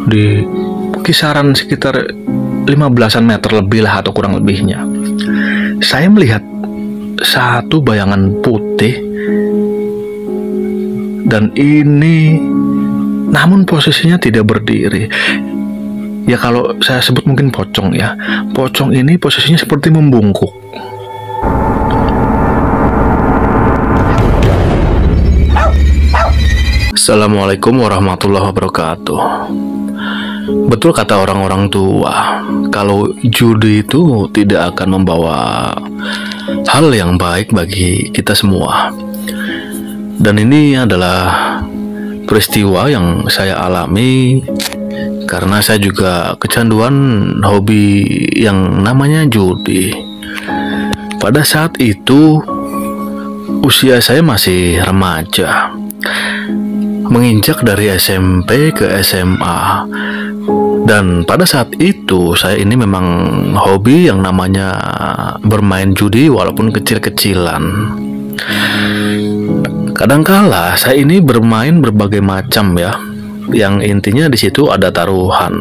di kisaran sekitar 15-an meter lebih lah atau kurang lebihnya. Saya melihat satu bayangan putih, dan ini namun posisinya tidak berdiri. Ya kalau saya sebut mungkin pocong ya. Pocong ini posisinya seperti membungkuk. Assalamualaikum warahmatullahi wabarakatuh. Betul kata orang-orang tua, kalau judi itu tidak akan membawa hal yang baik bagi kita semua. Dan ini adalah peristiwa yang saya alami karena saya juga kecanduan hobi yang namanya judi. Pada saat itu usia saya masih remaja, menginjak dari SMP ke SMA. Dan pada saat itu saya ini memang hobi yang namanya bermain judi walaupun kecil-kecilan. Kadangkala saya ini bermain berbagai macam ya, yang intinya di situ ada taruhan.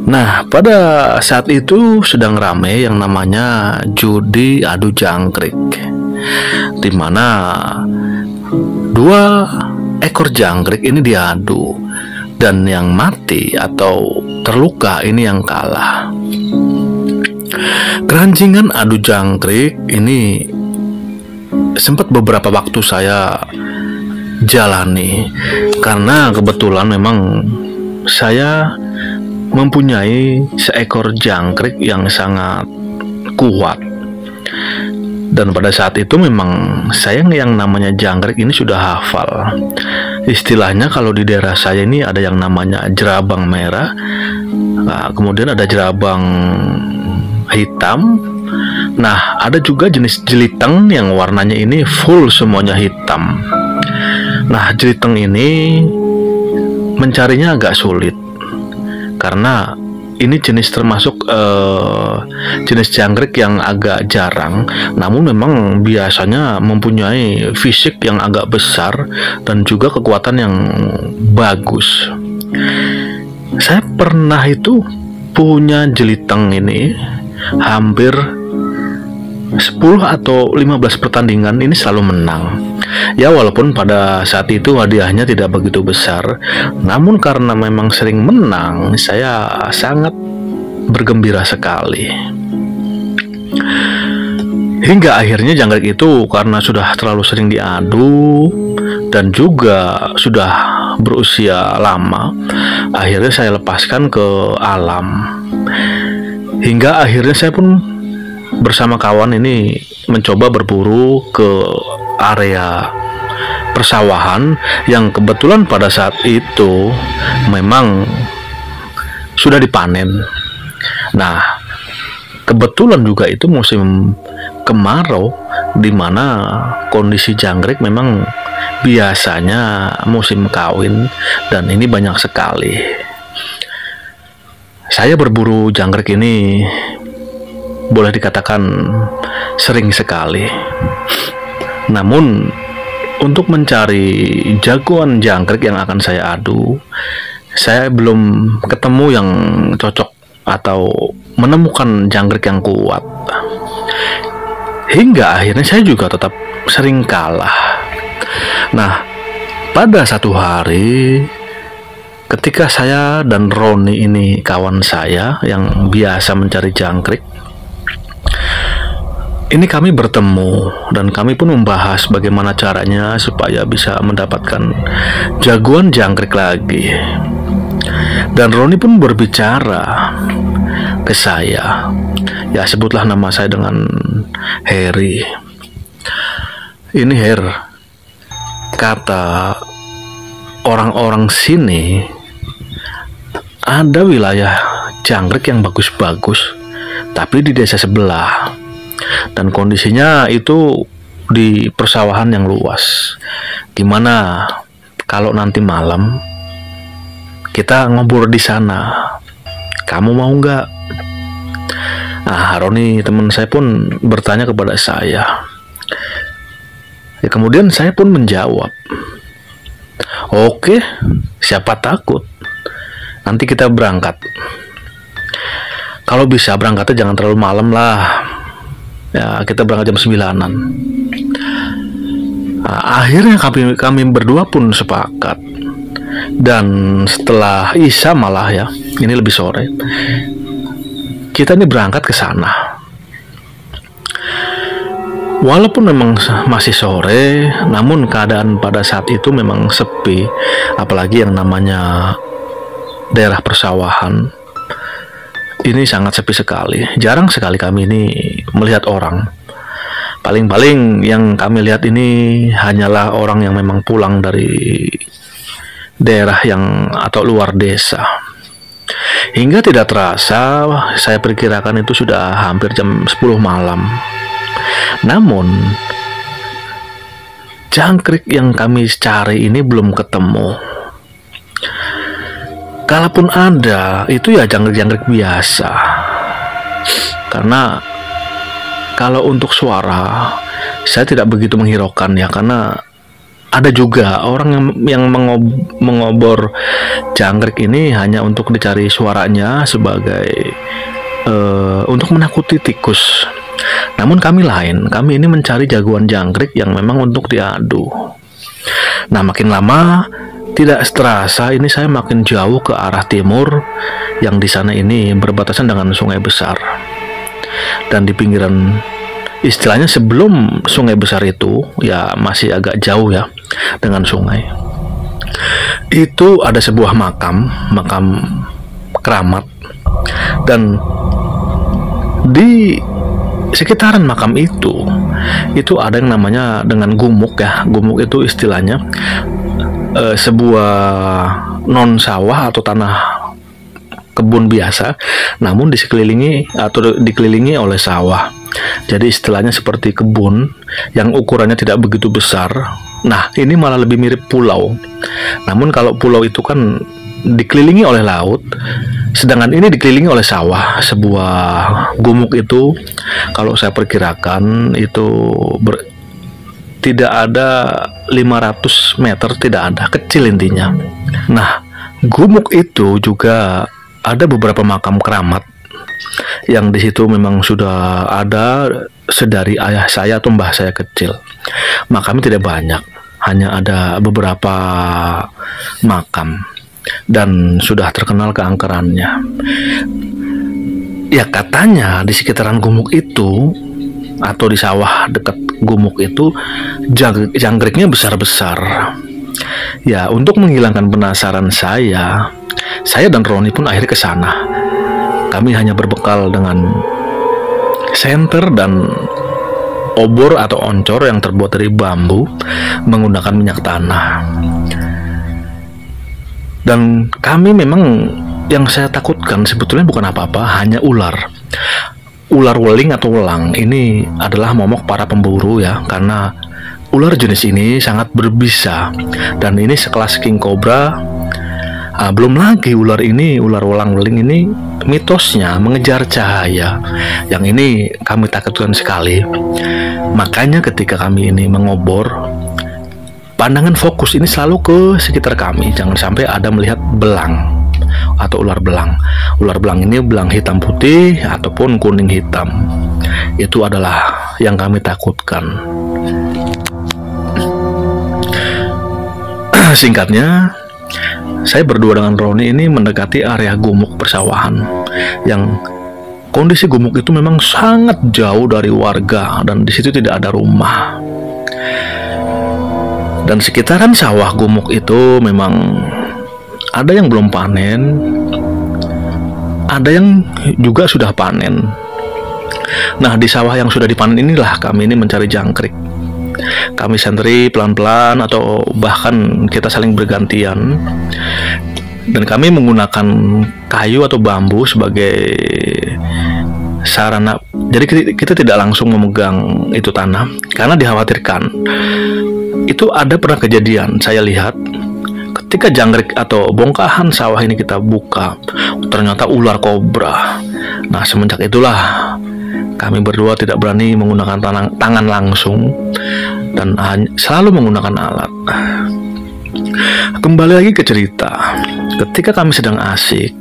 Nah, pada saat itu sedang rame yang namanya judi adu jangkrik, di mana 2 ekor jangkrik ini diadu, dan yang mati atau terluka ini yang kalah. Keranjingan adu jangkrik ini sempat beberapa waktu saya jalani karena kebetulan memang saya mempunyai seekor jangkrik yang sangat kuat. Dan pada saat itu memang saya yang namanya jangkrik ini sudah hafal. Istilahnya kalau di daerah saya ini ada yang namanya jerabang merah, kemudian ada jerabang hitam. Nah, ada juga jenis jeliteng yang warnanya ini full semuanya hitam. Nah, jeliteng ini mencarinya agak sulit karena ini jenis termasuk jenis jangkrik yang agak jarang, namun memang biasanya mempunyai fisik yang agak besar dan juga kekuatan yang bagus. Saya pernah itu punya jeliteng ini hampir 10 atau 15 pertandingan ini selalu menang. Ya walaupun pada saat itu hadiahnya tidak begitu besar, namun karena memang sering menang, saya sangat bergembira sekali. Hingga akhirnya jangkrik itu karena sudah terlalu sering diadu dan juga sudah berusia lama, akhirnya saya lepaskan ke alam. Hingga akhirnya saya pun bersama kawan ini mencoba berburu ke area persawahan yang kebetulan pada saat itu memang sudah dipanen. Nah, kebetulan juga itu musim kemarau, di mana kondisi jangkrik memang biasanya musim kawin, dan ini banyak sekali. Saya berburu jangkrik ini boleh dikatakan sering sekali. Namun untuk mencari jagoan jangkrik yang akan saya adu, saya belum ketemu yang cocok atau menemukan jangkrik yang kuat. Hingga akhirnya saya juga tetap sering kalah. Nah, pada satu hari ketika saya dan Roni ini kawan saya yang biasa mencari jangkrik, ini kami bertemu dan kami pun membahas bagaimana caranya supaya bisa mendapatkan jagoan jangkrik lagi. Dan Roni pun berbicara ke saya, ya sebutlah nama saya dengan Harry. Ini Her, kata orang-orang sini ada wilayah jangkrik yang bagus-bagus, tapi di desa sebelah. Dan kondisinya itu di persawahan yang luas. Gimana kalau nanti malam kita ngobrol di sana? Kamu mau nggak? Nah, Roni teman saya pun bertanya kepada saya. Ya, kemudian saya pun menjawab, oke, siapa takut? nanti kita berangkat. Kalau bisa berangkatnya jangan terlalu malam lah. Ya, kita berangkat jam 9-an. Nah, akhirnya kami berdua pun sepakat. Dan setelah Isya malah ya, ini lebih sore, kita ini berangkat ke sana. Walaupun memang masih sore, namun keadaan pada saat itu memang sepi, apalagi yang namanya daerah persawahan. Ini sangat sepi sekali. Jarang sekali kami ini melihat orang. Paling-paling yang kami lihat ini hanyalah orang yang memang pulang dari daerah yang atau luar desa. Hingga tidak terasa, saya perkirakan itu sudah hampir jam 10 malam. Namun jangkrik yang kami cari ini belum ketemu. Kalaupun ada, itu ya jangkrik-jangkrik biasa. Karena kalau untuk suara, saya tidak begitu menghiraukan ya, karena ada juga orang yang mengobor jangkrik ini hanya untuk dicari suaranya sebagai untuk menakuti tikus. Namun kami lain, kami ini mencari jagoan jangkrik yang memang untuk diadu. Nah, makin lama tidak terasa ini saya makin jauh ke arah timur, yang di sana ini berbatasan dengan sungai besar. Dan di pinggiran, istilahnya sebelum sungai besar itu ya masih agak jauh ya dengan sungai. Itu ada sebuah makam keramat, dan di sekitaran makam itu ada yang namanya dengan gumuk ya. Gumuk itu istilahnya sebuah non sawah atau tanah kebun biasa, namun dikelilingi oleh sawah. Jadi istilahnya seperti kebun yang ukurannya tidak begitu besar. Nah, ini malah lebih mirip pulau. Namun kalau pulau itu kan dikelilingi oleh laut, sedangkan ini dikelilingi oleh sawah. Sebuah gumuk itu, kalau saya perkirakan itu tidak ada 500 meter, tidak ada, kecil intinya. Nah, gumuk itu juga ada beberapa makam keramat yang di situ memang sudah ada sedari ayah saya atau mbah saya kecil. Makamnya tidak banyak, hanya ada beberapa makam, dan sudah terkenal keangkerannya. Ya, katanya di sekitaran gumuk itu atau di sawah dekat gumuk itu jangkriknya besar-besar. Ya, untuk menghilangkan penasaran saya dan Roni pun akhirnya ke sana. Kami hanya berbekal dengan senter dan obor atau oncor yang terbuat dari bambu menggunakan minyak tanah. Dan kami memang, yang saya takutkan sebetulnya bukan apa-apa, hanya ular weling atau welang. Ini adalah momok para pemburu ya, karena ular jenis ini sangat berbisa, dan ini sekelas king cobra. Belum lagi ular welang weling ini mitosnya mengejar cahaya, yang ini kami takutkan sekali. Makanya ketika kami ini mengobor, pandangan fokus ini selalu ke sekitar kami, jangan sampai ada melihat belang atau ular belang. Ular belang ini belang hitam putih ataupun kuning hitam. Itu adalah yang kami takutkan. Singkatnya, saya berdua dengan Roni ini mendekati area gumuk persawahan, yang kondisi gumuk itu memang sangat jauh dari warga, dan di situ tidak ada rumah. Dan sekitaran sawah gumuk itu memang ada yang belum panen, ada yang juga sudah panen. Nah, di sawah yang sudah dipanen inilah kami ini mencari jangkrik. Kami sentri pelan-pelan atau bahkan kita saling bergantian, dan kami menggunakan kayu atau bambu sebagai sarana. Jadi kita tidak langsung memegang itu tanah, karena dikhawatirkan. Itu ada pernah kejadian saya lihat ketika jangkrik atau bongkahan sawah ini kita buka, ternyata ular kobra. Nah, semenjak itulah kami berdua tidak berani menggunakan tangan langsung, dan selalu menggunakan alat. Kembali lagi ke cerita. ketika kami sedang asik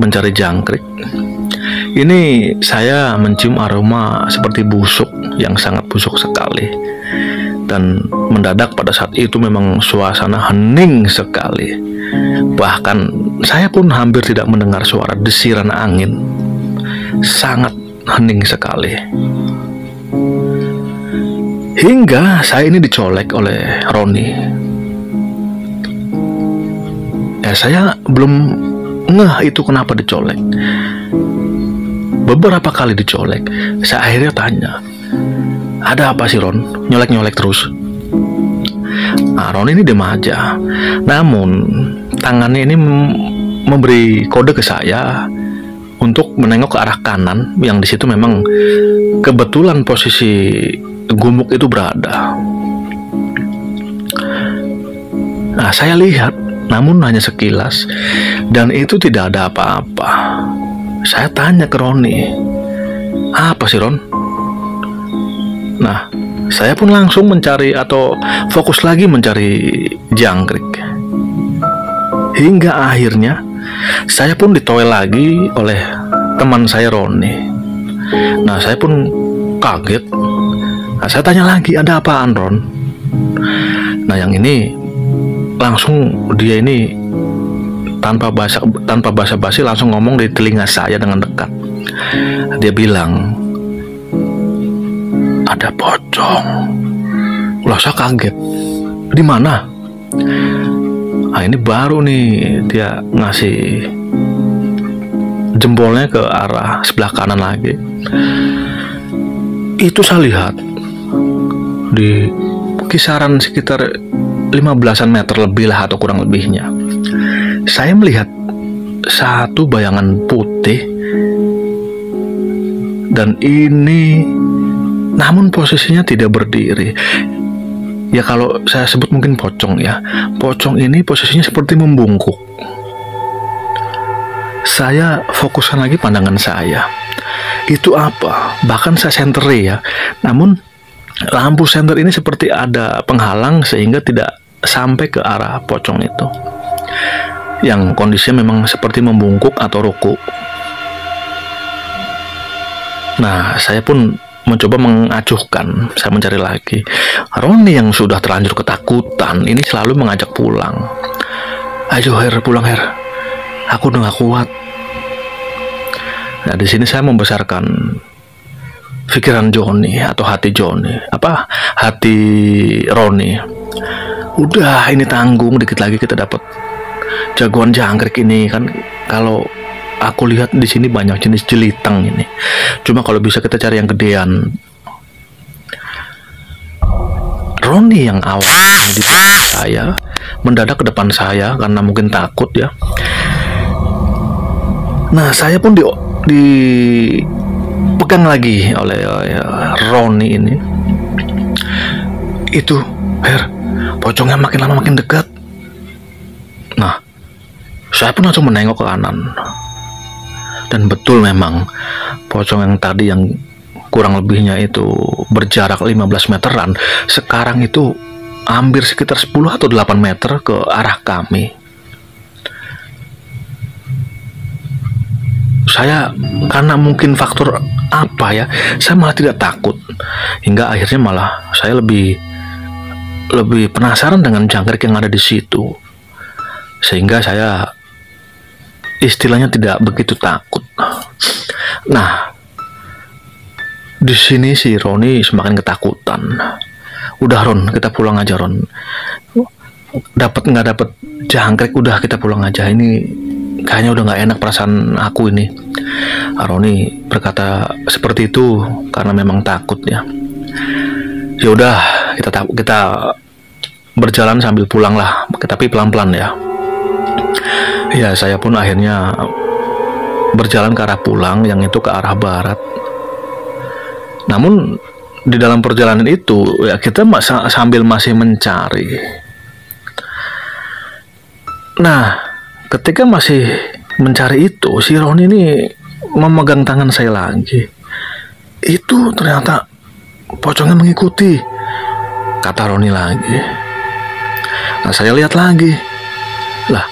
mencari jangkrik, ini saya mencium aroma seperti busuk yang sangat busuk sekali. Dan mendadak pada saat itu memang suasana hening sekali. Bahkan saya pun hampir tidak mendengar suara desiran angin. Sangat hening sekali. Hingga saya ini dicolek oleh Roni. Saya belum ngeh itu kenapa dicolek. Beberapa kali dicolek, saya akhirnya tanya, "Ada apa sih, Ron? Nyolek-nyolek terus?" Nah, Ron ini diam aja. Namun tangannya ini memberi kode ke saya untuk menengok ke arah kanan, yang di situ memang kebetulan posisi gumuk itu berada. Nah, saya lihat, namun hanya sekilas, dan itu tidak ada apa-apa. Saya tanya ke Roni, "Apa sih, Ron?" Nah, saya pun langsung mencari atau fokus lagi mencari jangkrik. Hingga akhirnya saya pun ditoel lagi oleh teman saya Roni. Nah, saya pun kaget. Nah, saya tanya lagi, "Ada apaan, Ron?" Nah, yang ini langsung dia ini tanpa basa-basi langsung ngomong di telinga saya dengan dekat. Dia bilang, "Ada pocong." Lah, saya kaget. "Di mana?" Nah, ini baru nih dia ngasih jempolnya ke arah sebelah kanan lagi. Itu saya lihat di kisaran sekitar 15-an meter lebih lah atau kurang lebihnya. Saya melihat satu bayangan putih, dan ini namun posisinya tidak berdiri. Ya, kalau saya sebut mungkin pocong ya. Pocong ini posisinya seperti membungkuk. Saya fokuskan lagi pandangan saya. Itu apa? Bahkan saya senteri ya. Namun lampu senter ini seperti ada penghalang sehingga tidak sampai ke arah pocong itu, yang kondisinya memang seperti membungkuk atau ruku. Nah, saya pun mencoba mengacuhkan, saya mencari lagi. Roni yang sudah terlanjur ketakutan ini selalu mengajak pulang. "Ayo Her, pulang Her, aku udah gak kuat." Nah, di sini saya membesarkan pikiran Joni atau hati Joni, hati Roni. Udah, ini tanggung, dikit lagi kita dapat jagoan jangkrik ini kan. Kalau aku lihat di sini banyak jenis jelitang ini. Cuma kalau bisa kita cari yang gedean. Roni yang awalnya di depan saya mendadak ke depan saya karena mungkin takut ya. Nah, saya pun dipegang lagi oleh Roni ini. "Itu, Her, pocongnya makin lama makin dekat." Nah, saya pun langsung menengok ke kanan. Dan betul memang pocong yang tadi yang kurang lebihnya itu berjarak 15 meteran, sekarang itu hampir sekitar 10 atau 8 meter ke arah kami. Saya karena mungkin faktor apa ya, saya malah tidak takut. Hingga akhirnya malah saya lebih penasaran dengan jangkrik yang ada di situ. Sehingga saya istilahnya tidak begitu takut. Nah, di sini si Roni semakin ketakutan. "Udah Ron, kita pulang aja Ron. Dapat nggak dapat jangkrik, udah kita pulang aja. Ini kayaknya udah nggak enak perasaan aku ini." Roni berkata seperti itu karena memang takut ya. Ya udah, kita berjalan sambil pulang lah, tapi pelan-pelan ya. Ya, saya pun akhirnya berjalan ke arah pulang, yang itu ke arah barat. Namun di dalam perjalanan itu ya kita sambil masih mencari. Nah, ketika masih mencari itu, si Roni ini memegang tangan saya lagi. "Itu ternyata pocongnya mengikuti," kata Roni lagi. Nah, saya lihat lagi. Lah,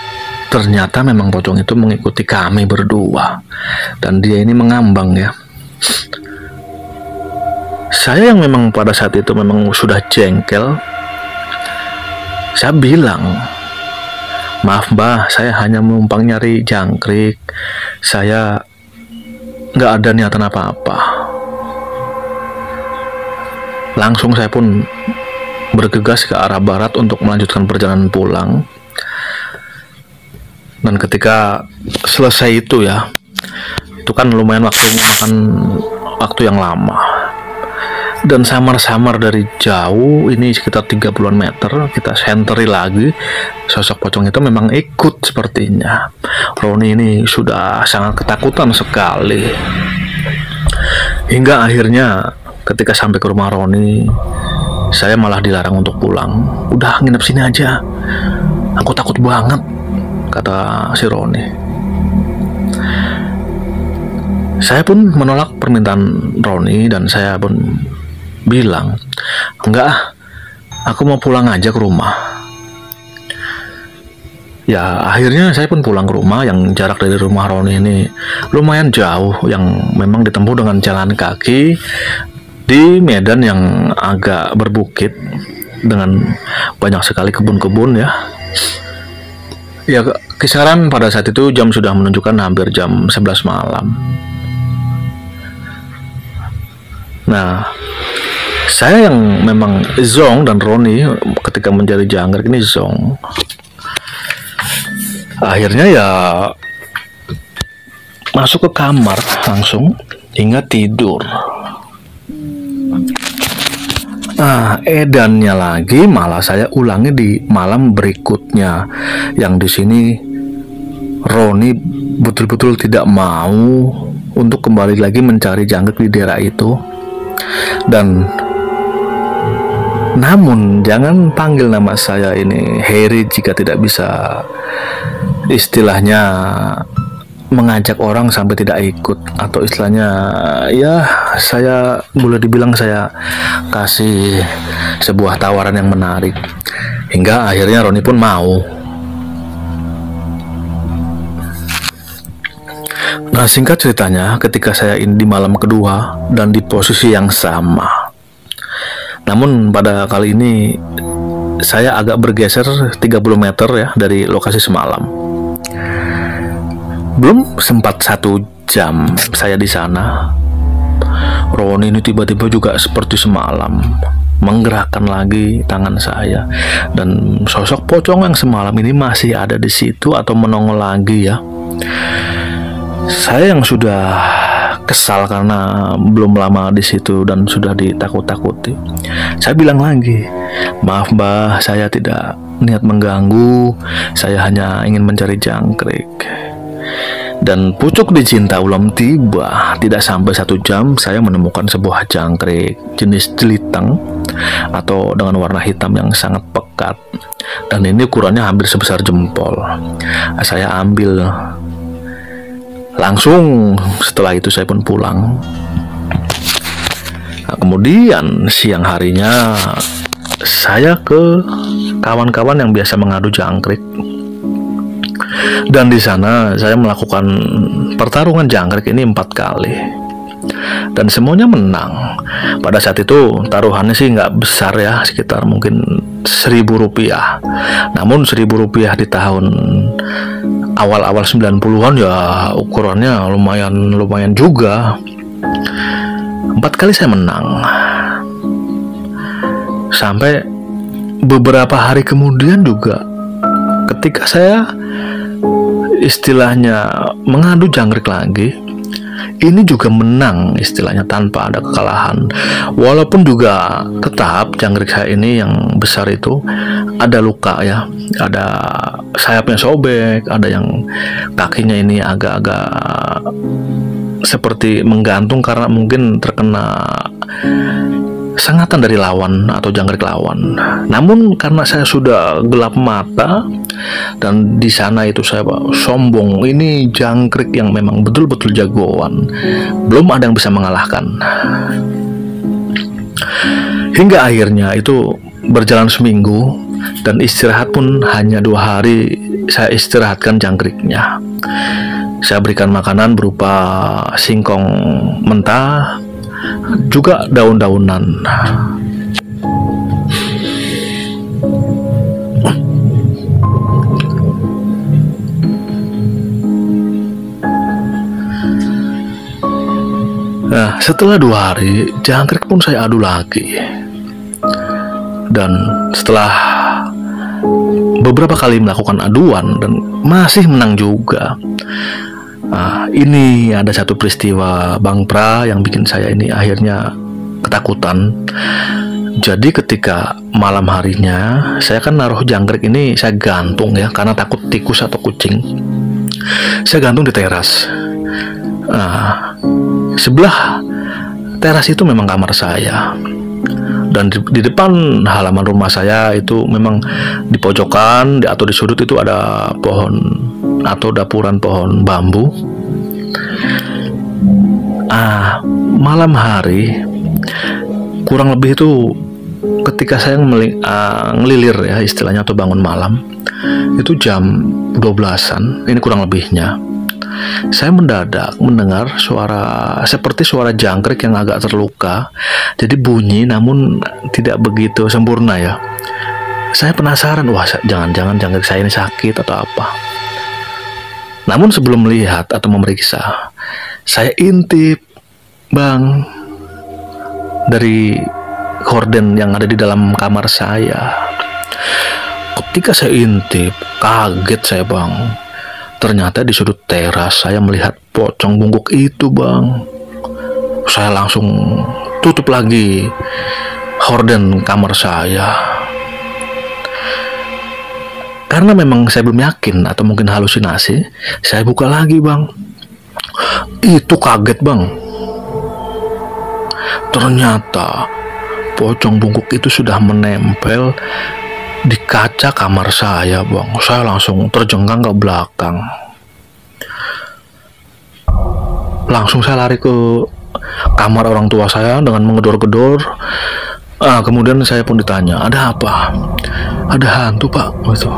ternyata memang pocong itu mengikuti kami berdua, dan dia ini mengambang ya. Saya yang memang pada saat itu memang sudah jengkel, saya bilang, maaf mbah, saya hanya menumpang nyari jangkrik, saya nggak ada niatan apa-apa. Langsung saya pun bergegas ke arah barat untuk melanjutkan perjalanan pulang. Dan ketika selesai itu ya, itu kan lumayan makan waktu yang lama. Dan samar-samar dari jauh, ini sekitar 30-an meter, kita senteri lagi, sosok pocong itu memang ikut sepertinya. Roni ini sudah sangat ketakutan sekali. Hingga akhirnya ketika sampai ke rumah Roni, saya malah dilarang untuk pulang. Udah nginep sini aja, aku takut banget, kata si Roni. Saya pun menolak permintaan Roni dan saya pun bilang, enggak, aku mau pulang aja ke rumah. Ya akhirnya saya pun pulang ke rumah yang jarak dari rumah Roni ini lumayan jauh, yang memang ditempuh dengan jalan kaki di medan yang agak berbukit dengan banyak sekali kebun-kebun ya. Ya kisaran pada saat itu jam sudah menunjukkan hampir jam 11 malam. Nah, saya yang memang zong dan Roni ketika mencari jangkrik ini zong. Akhirnya ya masuk ke kamar langsung hingga tidur. Nah, edannya lagi malah saya ulangi di malam berikutnya, yang di sini Roni betul-betul tidak mau untuk kembali lagi mencari jangkrik di daerah itu. Dan namun jangan panggil nama saya ini Harry jika tidak bisa istilahnya mengajak orang sampai tidak ikut, atau istilahnya ya saya boleh dibilang saya kasih sebuah tawaran yang menarik, hingga akhirnya Roni pun mau. Nah, singkat ceritanya, ketika saya ini di malam kedua dan di posisi yang sama, namun pada kali ini saya agak bergeser 30 meter ya dari lokasi semalam. Belum sempat 1 jam saya di sana, Roni ini tiba-tiba juga seperti semalam menggerakkan lagi tangan saya, dan sosok pocong yang semalam ini masih ada di situ atau menongol lagi ya. Saya yang sudah kesal karena belum lama di situ dan sudah ditakut-takuti, saya bilang lagi, maaf mbah, saya tidak niat mengganggu, saya hanya ingin mencari jangkrik. Dan pucuk dicinta belum tiba, tidak sampai 1 jam saya menemukan sebuah jangkrik jenis jeliteng atau dengan warna hitam yang sangat pekat, dan ini ukurannya hampir sebesar jempol. Saya ambil langsung. Setelah itu saya pun pulang. Nah, kemudian siang harinya saya ke kawan-kawan yang biasa mengadu jangkrik, dan di sana saya melakukan pertarungan jangkrik ini 4 kali dan semuanya menang. Pada saat itu taruhannya sih nggak besar ya, sekitar mungkin Rp1.000. Namun Rp1.000 di tahun awal-awal 90-an ya ukurannya lumayan juga. 4 kali saya menang. Sampai beberapa hari kemudian juga ketika saya istilahnya mengadu jangkrik lagi, ini juga menang istilahnya tanpa ada kekalahan. Walaupun juga tetap jangkrik saya ini yang besar itu ada luka ya, ada sayapnya sobek, ada yang kakinya ini agak-agak seperti menggantung karena mungkin terkena sengatan dari lawan atau jangkrik lawan. Namun karena saya sudah gelap mata dan di sana itu saya sombong, ini jangkrik yang memang betul-betul jagoan, belum ada yang bisa mengalahkan. Hingga akhirnya itu berjalan seminggu, Dan istirahat pun hanya 2 hari saya istirahatkan jangkriknya. Saya berikan makanan berupa singkong mentah, juga daun-daunan. Nah, setelah 2 hari, jangkrik pun saya adu lagi. Dan setelah beberapa kali melakukan aduan dan masih menang juga. Nah, ini ada satu peristiwa Bang Pra yang bikin saya ini akhirnya ketakutan. Jadi ketika malam harinya, saya kan naruh jangkrik ini saya gantung ya, karena takut tikus atau kucing. Saya gantung di teras. Nah, sebelah teras itu memang kamar saya, dan di depan halaman rumah saya itu memang di pojokan atau di sudut itu ada pohon atau dapuran pohon bambu. Malam hari kurang lebih itu ketika saya ngelilir ya istilahnya atau bangun malam, itu jam 12-an, ini kurang lebihnya. Saya mendadak mendengar suara seperti suara jangkrik yang agak terluka. Jadi bunyi namun tidak begitu sempurna ya. Saya penasaran, wah jangan-jangan jangkrik saya ini sakit atau apa. Namun sebelum melihat atau memeriksa, saya intip Bang dari horden yang ada di dalam kamar saya. Ketika saya intip, kaget saya Bang. Ternyata di sudut teras saya melihat pocong bungkuk itu Bang. Saya langsung tutup lagi horden kamar saya. Karena memang saya belum yakin atau mungkin halusinasi, saya buka lagi Bang. Itu kaget Bang. Ternyata pocong bungkuk itu sudah menempel di kaca kamar saya Bang. Saya langsung terjengkang ke belakang. Langsung saya lari ke kamar orang tua saya dengan menggedor-gedor. Kemudian saya pun ditanya, ada apa? Ada hantu Pak. Gitu.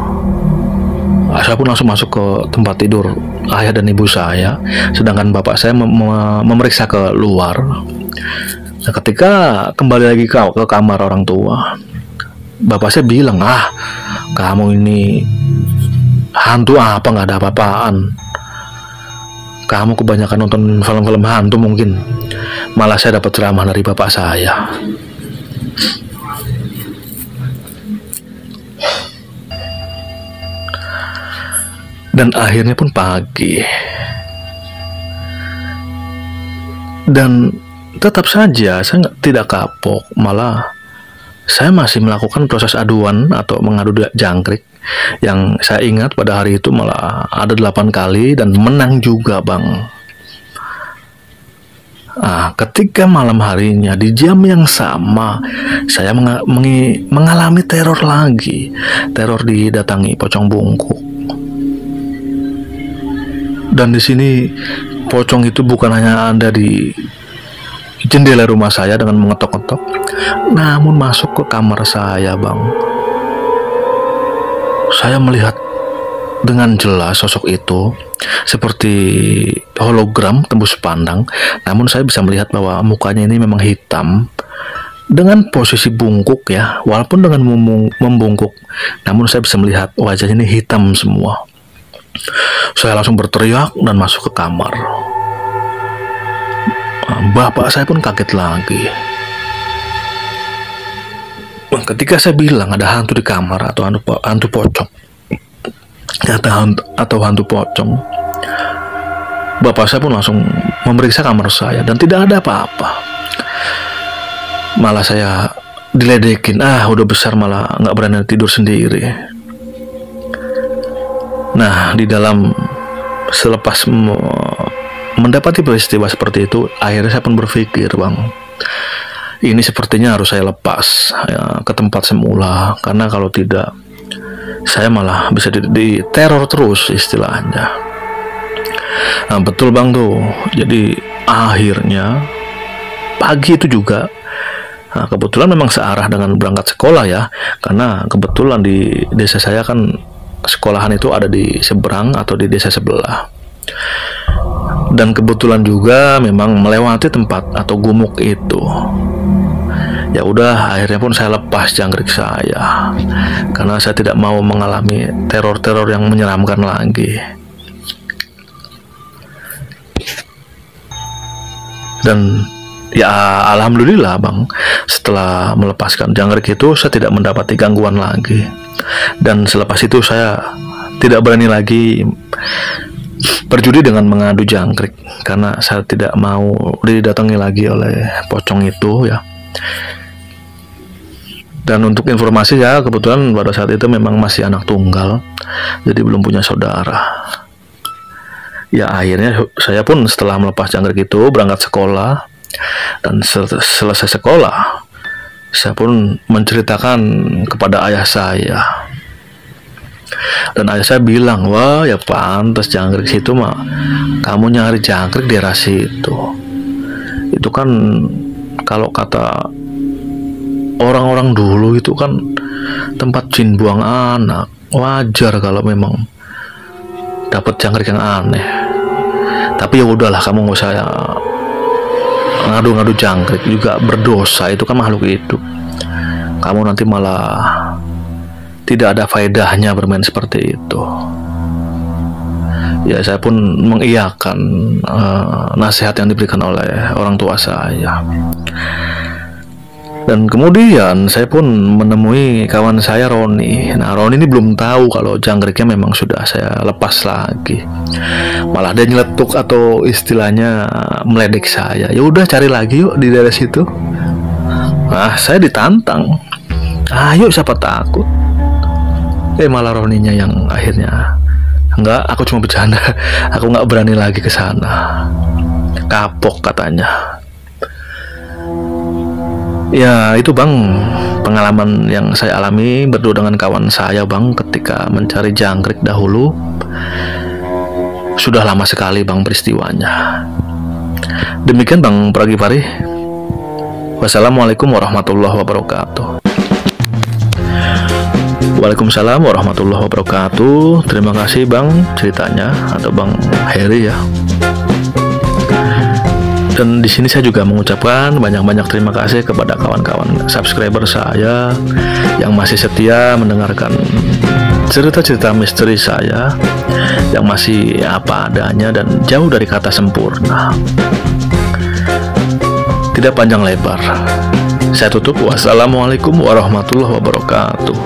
Saya pun langsung masuk ke tempat tidur ayah dan ibu saya, sedangkan bapak saya memeriksa ke luar. Nah, ketika kembali lagi ke kamar orang tua, bapak saya bilang, kamu ini hantu apa, nggak ada apa-apaan. Kamu kebanyakan nonton film-film hantu mungkin. Malah saya dapat ceramah dari bapak saya. Dan akhirnya pun pagi. Dan tetap saja saya tidak kapok, malah saya masih melakukan proses aduan atau mengadu jangkrik. Yang saya ingat pada hari itu malah ada 8 kali dan menang juga Bang. Ketika malam harinya di jam yang sama, saya mengalami teror lagi. Teror didatangi pocong bungkuk. Dan di sini pocong itu bukan hanya ada di jendela rumah saya dengan mengetok-ketok, namun masuk ke kamar saya Bang. Saya melihat dengan jelas sosok itu seperti hologram tembus pandang, namun saya bisa melihat bahwa mukanya ini memang hitam dengan posisi bungkuk ya, walaupun dengan membungkuk, namun saya bisa melihat wajahnya ini hitam semua. Saya langsung berteriak dan masuk ke kamar. Bapak saya pun kaget lagi. Ketika saya bilang ada hantu di kamar atau hantu pocong atau hantu pocong, bapak saya pun langsung memeriksa kamar saya dan tidak ada apa-apa. Malah saya diledekin, udah besar malah nggak berani tidur sendiri. Nah, di dalam selepas mendapati peristiwa seperti itu, akhirnya saya pun berpikir Bang, ini sepertinya harus saya lepas ya, ke tempat semula, karena kalau tidak saya malah bisa diteror terus istilahnya. Nah, betul Bang tuh. Jadi akhirnya pagi itu juga Nah, kebetulan memang searah dengan berangkat sekolah ya, karena kebetulan di desa saya kan sekolahan itu ada di seberang atau di desa sebelah. Dan kebetulan juga memang melewati tempat atau gumuk itu. Ya udah, akhirnya pun saya lepas jangkrik saya, karena saya tidak mau mengalami teror-teror yang menyeramkan lagi. Dan ya alhamdulillah bang, setelah melepaskan jangkrik itu saya tidak mendapati gangguan lagi. Dan selepas itu saya tidak berani lagi berjudi dengan mengadu jangkrik, karena saya tidak mau didatangi lagi oleh pocong itu ya. Dan untuk informasi ya, kebetulan pada saat itu memang masih anak tunggal, jadi belum punya saudara. Ya akhirnya saya pun setelah melepas jangkrik itu berangkat sekolah. Dan selesai sekolah, saya pun menceritakan kepada ayah saya. Dan ayah saya bilang, wah ya pantas jangkrik situ mah, kamu nyari jangkrik di daerah situ. Itu kan kalau kata orang-orang dulu itu kan tempat jin buang anak. Wajar kalau memang dapat jangkrik yang aneh. Tapi ya udahlah, kamu nggak usah ngadu-ngadu jangkrik, juga berdosa, itu kan makhluk hidup. Kamu nanti malah tidak ada faedahnya bermain seperti itu. Ya saya pun mengiyakan nasihat yang diberikan oleh orang tua saya. Dan kemudian saya pun menemui kawan saya Roni. Nah Roni ini belum tahu kalau jangkriknya memang sudah saya lepas lagi. Malah dia nyeletuk atau istilahnya meledek saya. Ya udah, cari lagi yuk di daerah situ. Nah saya ditantang. Ayo, siapa takut. Malah Roninya yang akhirnya, enggak, aku cuma bercanda. Aku nggak berani lagi ke sana. Kapok katanya. Ya itu bang, pengalaman yang saya alami berdua dengan kawan saya bang, ketika mencari jangkrik dahulu. Sudah lama sekali bang peristiwanya. Demikian bang Pragipari. Wassalamualaikum warahmatullahi wabarakatuh. Waalaikumsalam warahmatullahi wabarakatuh. Terima kasih bang ceritanya, atau bang Heri ya. Dan di sini saya juga mengucapkan banyak-banyak terima kasih kepada kawan-kawan subscriber saya yang masih setia mendengarkan cerita-cerita misteri saya yang masih apa adanya dan jauh dari kata sempurna. Tidak panjang lebar, saya tutup. Wassalamualaikum warahmatullahi wabarakatuh.